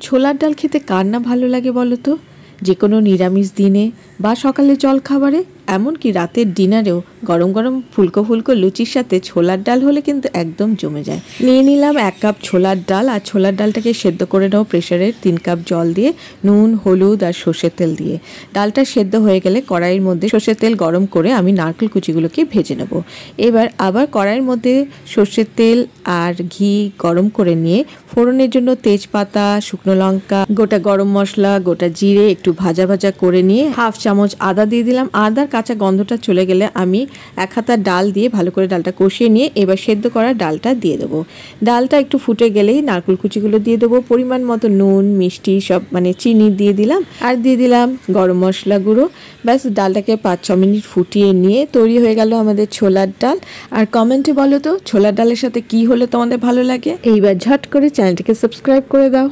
ছোলার ডাল খেতে কার না ভালো লাগে বলো তো? যে কোনো নিরামিষ দিনে বা সকালে জল খাবারে, এমনকি রাতের ডিনারেও গরম গরম ফুলকো ফুলকো লুচির সাথে ছোলার ডাল হলে কিন্তু একদম জমে যায়। নিয়ে নিলাম 1 কাপ ছোলার ডাল, আর ছোলার ডালটাকে সেদ্ধ করে নেবো প্রেশারে 3 কাপ জল দিয়ে, নুন, হলুদ আর সর্ষের তেল দিয়ে। ডালটা সেদ্ধ হয়ে গেলে কড়াইয়ের মধ্যে সর্ষের তেল গরম করে আমি নারকেল কুচিগুলোকে ভেজে নেব। এবার আবার কড়াইয়ের মধ্যে সর্ষের তেল আর ঘি গরম করে নিয়ে ফোড়নের জন্য তেজপাতা, শুকনো লঙ্কা, গোটা গরম মশলা, গোটা জিরে একটু ভাজা ভাজা করে নিয়ে 1/2 চামচ আদা দিয়ে দিলাম। আদার কাঁচা গন্ধটা চলে গেলে আমি 1 হাতা ডাল দিয়ে ভালো করে ডালটা কষিয়ে নিয়ে এবার সেদ্ধ করা ডালটা দিয়ে দেবো। ডালটা একটু ফুটে গেলেই নারকেল কুচিগুলো দিয়ে দেবো, পরিমাণ মতো নুন, মিষ্টি সব চিনি দিয়ে দিলাম, আর দিয়ে দিলাম গরম মশলা গুঁড়ো। ব্যাস ডালটাকে 5-6 মিনিট ফুটিয়ে নিয়ে তৈরি হয়ে গেল আমাদের ছোলার ডাল। আর কমেন্টে বলো তো ছোলার ডালের সাথে কি হলে তোমাদের ভালো লাগে। এইবার ঝট করে চ্যানেলটিকে সাবস্ক্রাইব করে দাও।